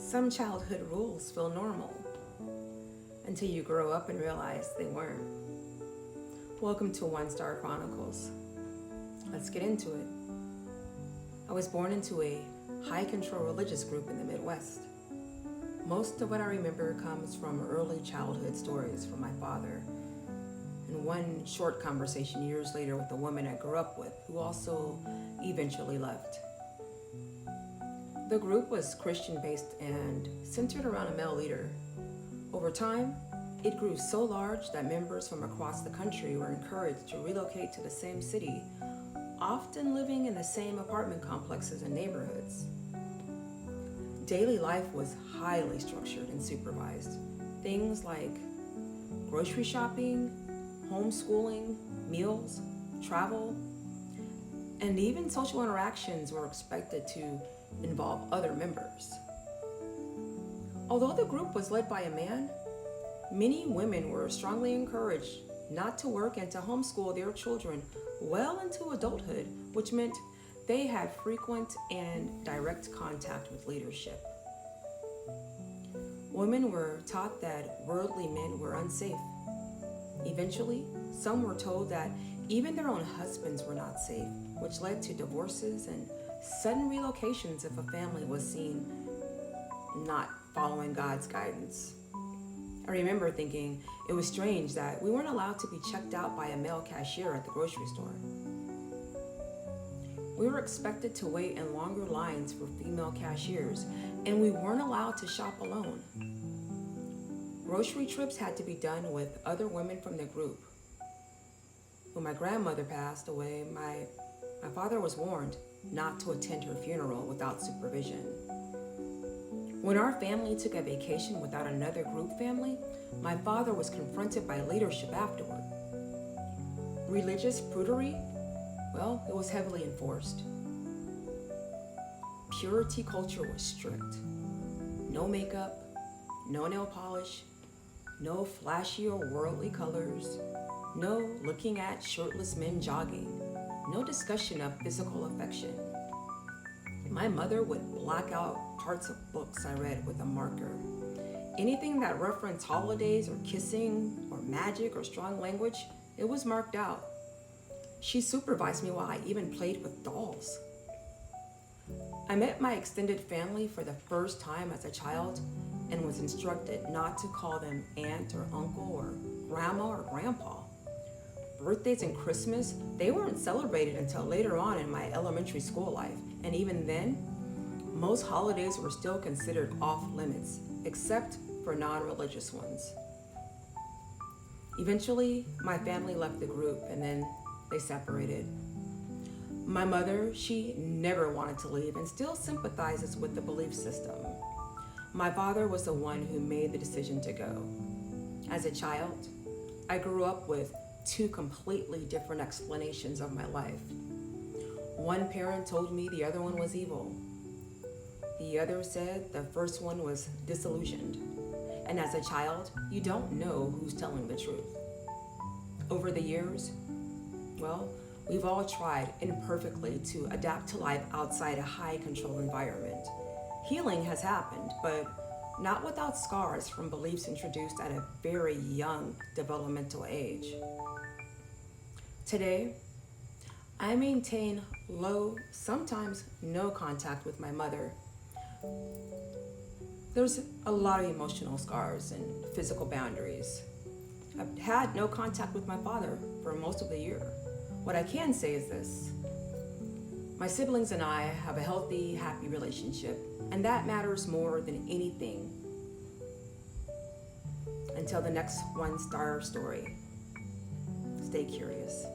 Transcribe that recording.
Some childhood rules feel normal until you grow up and realize they weren't. Welcome to One Star Chronicles. Let's get into it. I was born into a high control religious group in the Midwest. Most of what I remember comes from early childhood stories from my father and one short conversation years later with a woman I grew up with who also eventually left. The group was Christian-based and centered around a male leader. Over time, it grew so large that members from across the country were encouraged to relocate to the same city, often living in the same apartment complexes and neighborhoods. Daily life was highly structured and supervised. Things like grocery shopping, homeschooling, meals, travel, and even social interactions were expected to involve other members. Although the group was led by a man, many women were strongly encouraged not to work and to homeschool their children well into adulthood, which meant they had frequent and direct contact with leadership. Women were taught that worldly men were unsafe. Eventually, some were told that even their own husbands were not safe, which led to divorces and sudden relocations if a family was seen not following God's guidance. I remember thinking it was strange that we weren't allowed to be checked out by a male cashier at the grocery store. We were expected to wait in longer lines for female cashiers, and we weren't allowed to shop alone. Grocery trips had to be done with other women from the group. When my grandmother passed away, my father was warned not to attend her funeral without supervision. When our family took a vacation without another group family, my father was confronted by leadership afterward. Religious prudery, well, it was heavily enforced. Purity culture was strict. No makeup, no nail polish, no flashy or worldly colors, no looking at shirtless men jogging, no discussion of physical affection. My mother would black out parts of books I read with a marker. Anything that referenced holidays or kissing or magic or strong language, it was marked out. She supervised me while I even played with dolls. I met my extended family for the first time as a child and was instructed not to call them aunt or uncle or grandma or grandpa. Birthdays and Christmas, they weren't celebrated until later on in my elementary school life. And even then, most holidays were still considered off limits, except for non-religious ones. Eventually, my family left the group and then they separated. My mother, she never wanted to leave and still sympathizes with the belief system. My father was the one who made the decision to go. As a child, I grew up with two completely different explanations of my life. One parent told me the other one was evil. The other said the first one was disillusioned. And as a child, you don't know who's telling the truth. Over the years, well, we've all tried imperfectly to adapt to life outside a high control environment. Healing has happened, but not without scars from beliefs introduced at a very young developmental age. Today, I maintain low, sometimes no contact with my mother. There's a lot of emotional scars and physical boundaries. I've had no contact with my father for most of the year. What I can say is this: my siblings and I have a healthy, happy relationship, and that matters more than anything. Until the next One Star story, stay curious.